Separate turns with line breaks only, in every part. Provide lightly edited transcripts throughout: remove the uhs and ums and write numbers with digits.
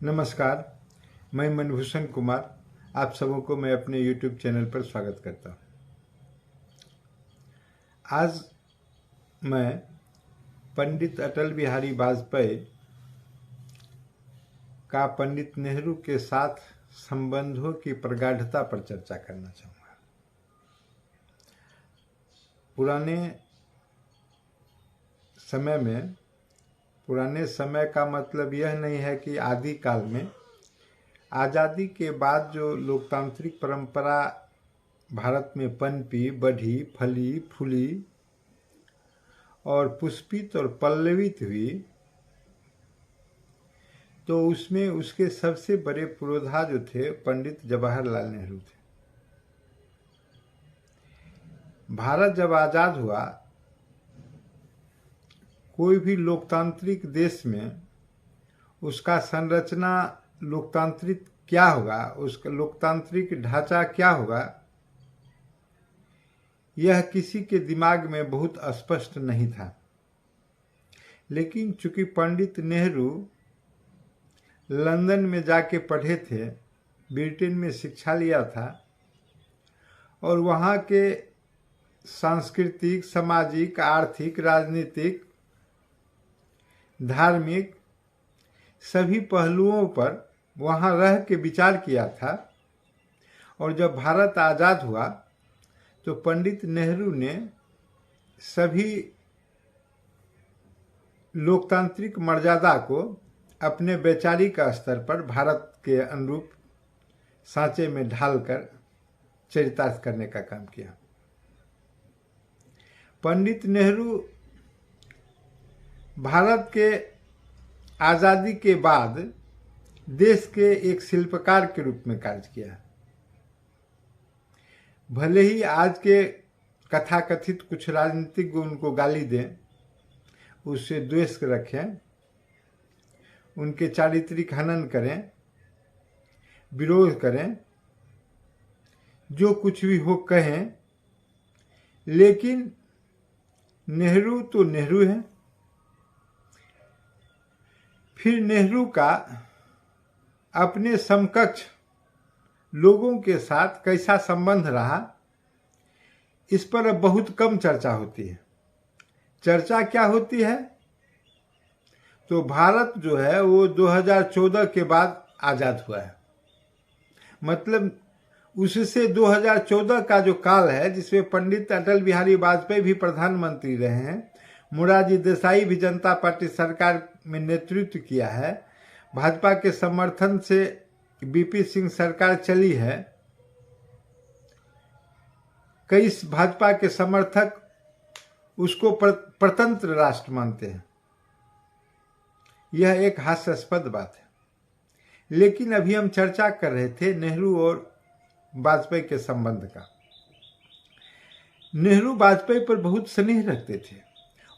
नमस्कार, मैं मनभूषण कुमार आप सबों को मैं अपने YouTube चैनल पर स्वागत करता हूँ। आज मैं पंडित अटल बिहारी वाजपेयी का पंडित नेहरू के साथ संबंधों की प्रगाढ़ता पर चर्चा करना चाहूँगा। पुराने समय का मतलब यह नहीं है कि आदि काल में, आज़ादी के बाद जो लोकतांत्रिक परंपरा भारत में पनपी, बढ़ी, फली, फूली और पुष्पित और पल्लवित हुई, तो उसमें उसके सबसे बड़े पुरोधा जो थे पंडित जवाहरलाल नेहरू थे। भारत जब आज़ाद हुआ, कोई भी लोकतांत्रिक देश में उसका संरचना लोकतांत्रिक क्या होगा, उसका लोकतांत्रिक ढांचा क्या होगा, यह किसी के दिमाग में बहुत स्पष्ट नहीं था। लेकिन चूंकि पंडित नेहरू लंदन में जाके पढ़े थे, ब्रिटेन में शिक्षा लिया था और वहाँ के सांस्कृतिक, सामाजिक, आर्थिक, राजनीतिक, धार्मिक सभी पहलुओं पर वहाँ रह के विचार किया था। और जब भारत आज़ाद हुआ तो पंडित नेहरू ने सभी लोकतांत्रिक मर्यादा को अपने वैचारिक स्तर पर भारत के अनुरूप सांचे में ढालकर चरितार्थ करने का काम किया। पंडित नेहरू भारत के आज़ादी के बाद देश के एक शिल्पकार के रूप में कार्य किया। भले ही आज के कथाकथित कुछ राजनीतिक उनको गाली दें, उससे द्वेष रखें, उनके चारित्रिक हनन करें, विरोध करें, जो कुछ भी हो कहें, लेकिन नेहरू तो नेहरू है। फिर नेहरू का अपने समकक्ष लोगों के साथ कैसा संबंध रहा, इस पर अब बहुत कम चर्चा होती है। चर्चा क्या होती है? तो भारत जो है वो 2014 के बाद आज़ाद हुआ है। मतलब उससे 2014 का जो काल है, जिसमें पंडित अटल बिहारी वाजपेयी भी प्रधानमंत्री रहे हैं, मोरारजी देसाई भी जनता पार्टी सरकार में नेतृत्व किया है, भाजपा के समर्थन से बीपी सिंह सरकार चली है, कई भाजपा के समर्थक उसको प्रतंत्र राष्ट्र मानते हैं। यह एक हास्यास्पद बात है। लेकिन अभी हम चर्चा कर रहे थे नेहरू और वाजपेयी के संबंध का। नेहरू वाजपेयी पर बहुत स्नेह रखते थे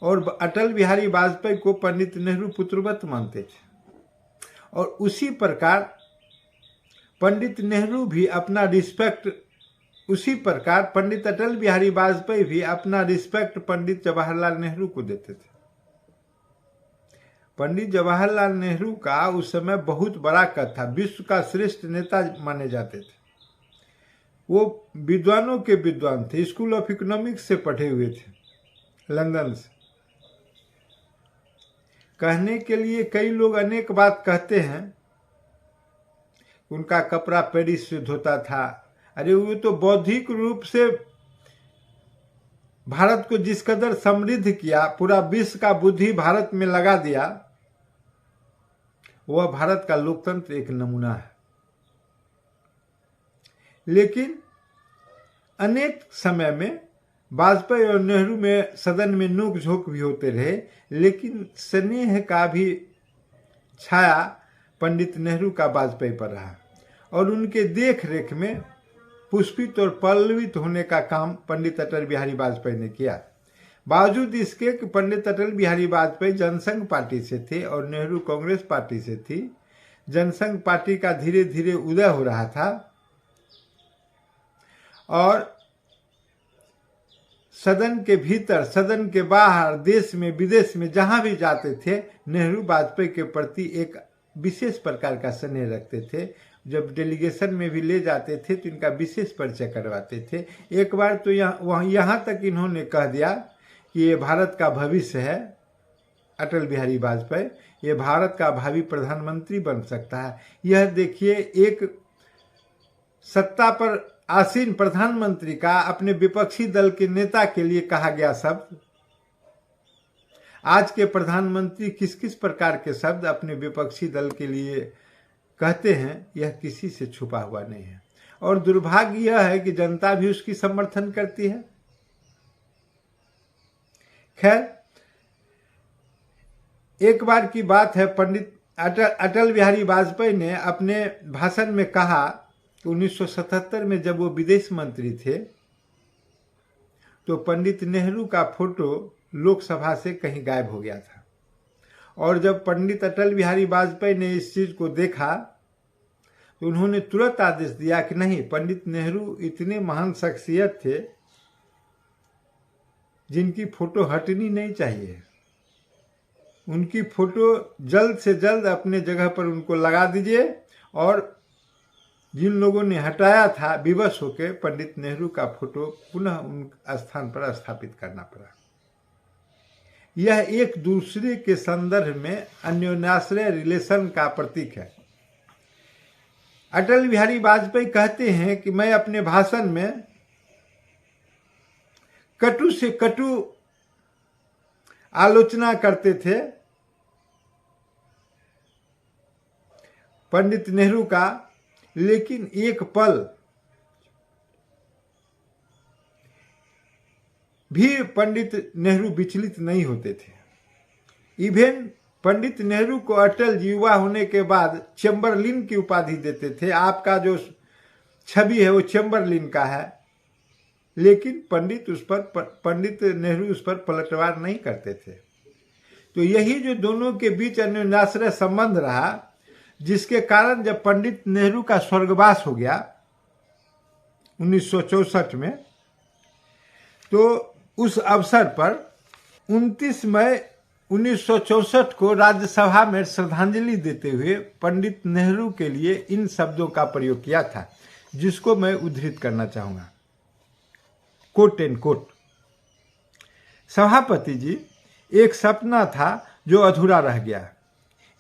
और अटल बिहारी वाजपेयी को पंडित नेहरू पुत्रवत मानते थे। और उसी प्रकार पंडित नेहरू भी अपना रिस्पेक्ट, उसी प्रकार पंडित अटल बिहारी वाजपेयी भी अपना रिस्पेक्ट पंडित जवाहरलाल नेहरू को देते थे। पंडित जवाहरलाल नेहरू का उस समय बहुत बड़ा कद था, विश्व का श्रेष्ठ नेता माने जाते थे। वो विद्वानों के विद्वान थे, स्कूल ऑफ इकोनॉमिक्स से पढ़े हुए थे लंदन से। कहने के लिए कई लोग अनेक बात कहते हैं, उनका कपड़ा पेरिस से धोता था। अरे वो तो बौद्धिक रूप से भारत को जिस कदर समृद्ध किया, पूरा विश्व का बुद्धि भारत में लगा दिया, वह भारत का लोकतंत्र एक नमूना है। लेकिन अनेक समय में वाजपेयी और नेहरू में सदन में नोक झोंक भी होते रहे, लेकिन स्नेह का भी छाया पंडित नेहरू का वाजपेयी पर रहा और उनके देख रेख में पुष्पित और पल्लवित होने का काम पंडित अटल बिहारी वाजपेयी ने किया। बावजूद इसके कि पंडित अटल बिहारी वाजपेयी जनसंघ पार्टी से थे और नेहरू कांग्रेस पार्टी से थी, जनसंघ पार्टी का धीरे धीरे उदय हो रहा था और सदन के भीतर, सदन के बाहर, देश में, विदेश में जहां भी जाते थे, नेहरू वाजपेयी के प्रति एक विशेष प्रकार का स्नेह रखते थे। जब डेलीगेशन में भी ले जाते थे तो इनका विशेष परिचय करवाते थे। एक बार तो यहाँ तक इन्होंने कह दिया कि ये भारत का भविष्य है, अटल बिहारी वाजपेयी, ये भारत का भावी प्रधानमंत्री बन सकता है। यह देखिए, एक सत्ता पर आसीन प्रधानमंत्री का अपने विपक्षी दल के नेता के लिए कहा गया शब्द। आज के प्रधानमंत्री किस किस प्रकार के शब्द अपने विपक्षी दल के लिए कहते हैं, यह किसी से छुपा हुआ नहीं है। और दुर्भाग्य यह है कि जनता भी उसकी समर्थन करती है। खैर, एक बार की बात है, पंडित अटल बिहारी वाजपेयी ने अपने भाषण में कहा कि 1977 में जब वो विदेश मंत्री थे तो पंडित नेहरू का फोटो लोकसभा से कहीं गायब हो गया था। और जब पंडित अटल बिहारी वाजपेयी ने इस चीज को देखा तो उन्होंने तुरंत आदेश दिया कि नहीं, पंडित नेहरू इतने महान शख्सियत थे जिनकी फोटो हटनी नहीं चाहिए। उनकी फोटो जल्द से जल्द अपने जगह पर उनको लगा दीजिए। और जिन लोगों ने हटाया था, विवश होकर पंडित नेहरू का फोटो पुनः उन स्थान पर स्थापित करना पड़ा। यह एक दूसरे के संदर्भ में अन्योन्याश्रय रिलेशन का प्रतीक है। अटल बिहारी वाजपेयी कहते हैं कि मैं अपने भाषण में कटु से कटु आलोचना करते थे पंडित नेहरू का, लेकिन एक पल भी पंडित नेहरू विचलित नहीं होते थे। इवन पंडित नेहरू को अटल जी युवा होने के बाद चैम्बरलिन की उपाधि देते थे। आपका जो छवि है वो चैम्बरलिन का है, लेकिन पंडित नेहरू उस पर पलटवार नहीं करते थे। तो यही जो दोनों के बीच अन्योन्याश्रय संबंध रहा, जिसके कारण जब पंडित नेहरू का स्वर्गवास हो गया 1964 में, तो उस अवसर पर 29 मई 1964 को राज्यसभा में श्रद्धांजलि देते हुए पंडित नेहरू के लिए इन शब्दों का प्रयोग किया था, जिसको मैं उद्धृत करना चाहूंगा, कोट एंड कोट। सभापति जी, एक सपना था जो अधूरा रह गया,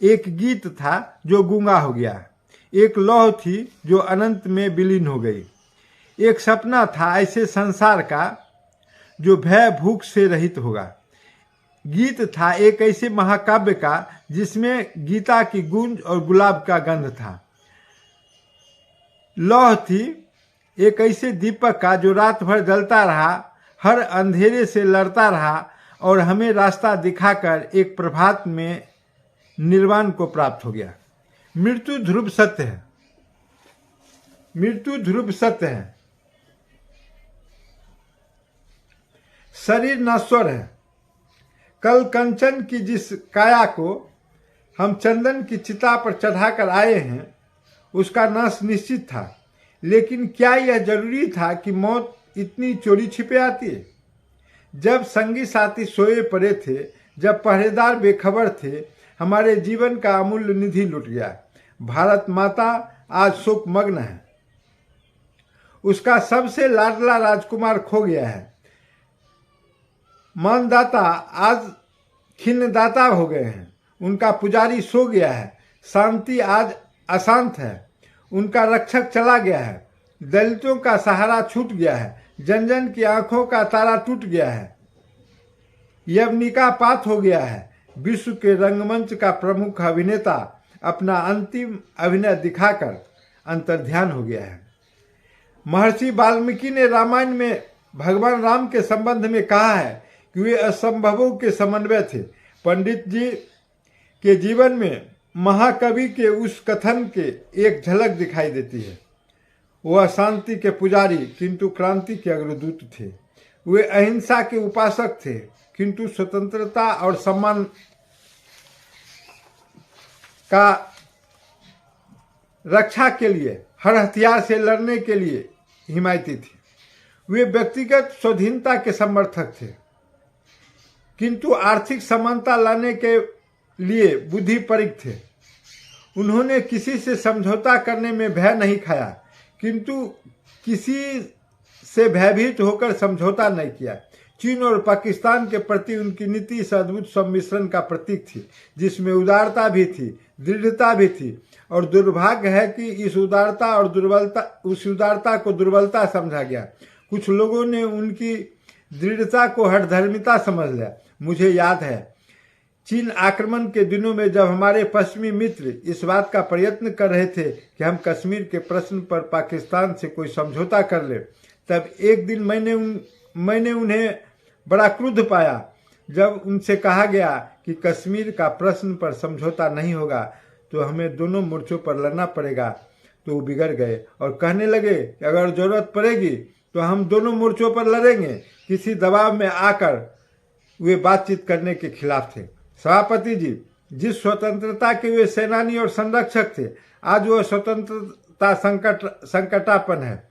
एक गीत था जो गूंगा हो गया, एक लौह थी जो अनंत में विलीन हो गई। एक सपना था ऐसे संसार का जो भय भूख से रहित होगा। गीत था एक ऐसे महाकाव्य का जिसमें गीता की गूंज और गुलाब का गंध था। लौह थी एक ऐसे दीपक का जो रात भर जलता रहा, हर अंधेरे से लड़ता रहा और हमें रास्ता दिखाकर एक प्रभात में निर्वाण को प्राप्त हो गया। मृत्यु ध्रुव सत्य है, मृत्यु ध्रुव सत्य है। शरीर नश्वर है। कल कंचन की जिस काया को हम चंदन की चिता पर चढ़ाकर आए हैं, उसका नाश निश्चित था। लेकिन क्या यह जरूरी था कि मौत इतनी चोरी छिपे आती है? जब संगी साथी सोए पड़े थे, जब पहरेदार बेखबर थे, हमारे जीवन का अमूल्य निधि लुट गया। भारत माता आज शोक मग्न है। उसका सबसे लाडला राजकुमार खो गया है। मानदाता आज खिन्नदाता हो गए हैं। उनका पुजारी सो गया है। शांति आज अशांत है। उनका रक्षक चला गया है। दलितों का सहारा छूट गया है। जन जन की आंखों का तारा टूट गया है। यवनिका पात हो गया है। विश्व के रंगमंच का प्रमुख अभिनेता अपना अंतिम अभिनय दिखाकर अंतर्ध्यान हो गया है। महर्षि वाल्मीकि ने रामायण में भगवान राम के संबंध में कहा है कि वे असंभवों के समन्वय थे। पंडित जी के जीवन में महाकवि के उस कथन के एक झलक दिखाई देती है। वह शांति के पुजारी किंतु क्रांति के अग्रदूत थे। वे अहिंसा के उपासक थे किंतु स्वतंत्रता और सम्मान का रक्षा के लिए हर हथियार से लड़ने के लिए हिमायती थे। वे व्यक्तिगत स्वाधीनता के समर्थक थे किंतु आर्थिक समानता लाने के लिए बुद्धिपरीक थे। उन्होंने किसी से समझौता करने में भय नहीं खाया, किंतु किसी से भयभीत होकर समझौता नहीं किया। चीन और पाकिस्तान के प्रति उनकी नीति इस अद्भुत सम्मिश्रण का प्रतीक थी, जिसमें उदारता भी थी, दृढ़ता भी थी। और दुर्भाग्य है कि उस उदारता को दुर्बलता समझा गया। कुछ लोगों ने उनकी दृढ़ता को हठधर्मिता समझ लिया। मुझे याद है चीन आक्रमण के दिनों में जब हमारे पश्चिमी मित्र इस बात का प्रयत्न कर रहे थे कि हम कश्मीर के प्रश्न पर पाकिस्तान से कोई समझौता कर ले, तब एक दिन मैंने उन्हें बड़ा क्रुद्ध पाया जब उनसे कहा गया कि कश्मीर का प्रश्न पर समझौता नहीं होगा तो हमें दोनों मोर्चों पर लड़ना पड़ेगा। तो वो बिगड़ गए और कहने लगे कि अगर जरूरत पड़ेगी तो हम दोनों मोर्चों पर लड़ेंगे। किसी दबाव में आकर वे बातचीत करने के खिलाफ थे। सभापति जी जिस स्वतंत्रता के वे सेनानी और संरक्षक थे, आज वह स्वतंत्रता संकटापन्न है।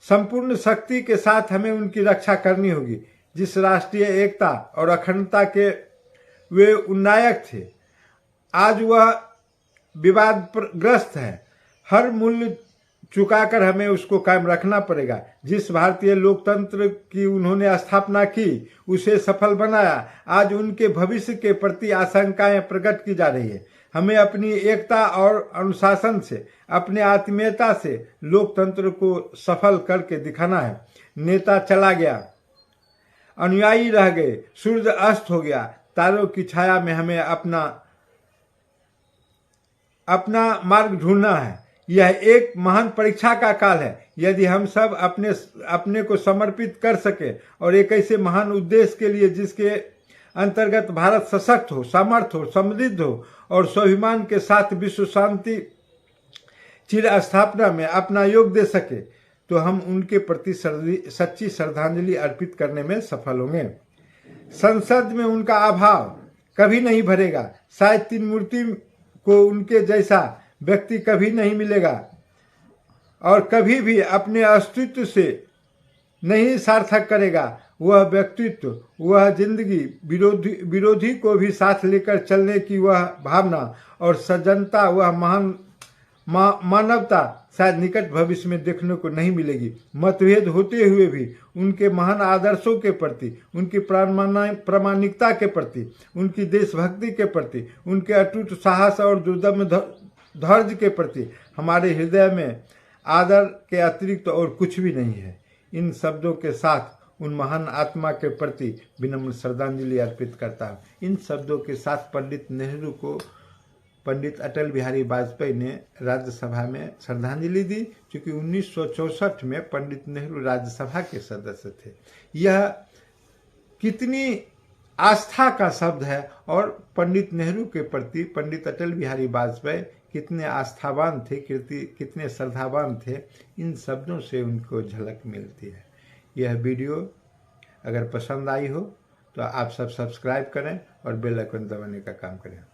संपूर्ण शक्ति के साथ हमें उनकी रक्षा करनी होगी। जिस राष्ट्रीय एकता और अखंडता के वे उन्नायक थे, आज वह विवादग्रस्त है। हर मूल्य चुकाकर हमें उसको कायम रखना पड़ेगा। जिस भारतीय लोकतंत्र की उन्होंने स्थापना की, उसे सफल बनाया, आज उनके भविष्य के प्रति आशंकाएं प्रकट की जा रही है। हमें अपनी एकता और अनुशासन से, अपने आत्मीयता से लोकतंत्र को सफल करके दिखाना है। नेता चला गया, अनुयायी रह गए, सूर्य अस्त हो गया, तारों की छाया में हमें अपना मार्ग ढूंढना है। यह एक महान परीक्षा का काल है। यदि हम सब अपने को समर्पित कर सके और एक ऐसे महान उद्देश्य के लिए जिसके अंतर्गत भारत सशक्त हो, समर्थ हो, समृद्ध हो और स्वाभिमान के साथ विश्व शांति चिर स्थापना में अपना योग दे सके, तो हम उनके प्रति सच्ची श्रद्धांजलि अर्पित करने में सफल होंगे। संसद में उनका अभाव कभी नहीं भरेगा। शायद तीन मूर्ति को उनके जैसा व्यक्ति कभी नहीं मिलेगा और कभी भी अपने अस्तित्व से नहीं सार्थक करेगा। वह व्यक्तित्व, वह जिंदगी, विरोधी को भी साथ लेकर चलने की वह भावना और सज्जनता, वह महान मानवता शायद निकट भविष्य में देखने को नहीं मिलेगी। मतभेद होते हुए भी उनके महान आदर्शों के प्रति, उनकी प्रामाणिकता के प्रति, उनकी देशभक्ति के प्रति, उनके अटूट साहस और दुर्दम धैर्य के प्रति हमारे हृदय में आदर के अतिरिक्त और कुछ भी नहीं है। इन शब्दों के साथ उन महान आत्मा के प्रति विनम्र श्रद्धांजलि अर्पित करता हूँ। इन शब्दों के साथ पंडित नेहरू को पंडित अटल बिहारी वाजपेयी ने राज्यसभा में श्रद्धांजलि दी, क्योंकि 1964 में पंडित नेहरू राज्यसभा के सदस्य थे। यह कितनी आस्था का शब्द है और पंडित नेहरू के प्रति पंडित अटल बिहारी वाजपेयी कितने आस्थावान थे, कितने श्रद्धावान थे, इन शब्दों से उनको झलक मिलती है। यह वीडियो अगर पसंद आई हो तो आप सब सब्सक्राइब करें और बेल आइकन दबाने का काम करें।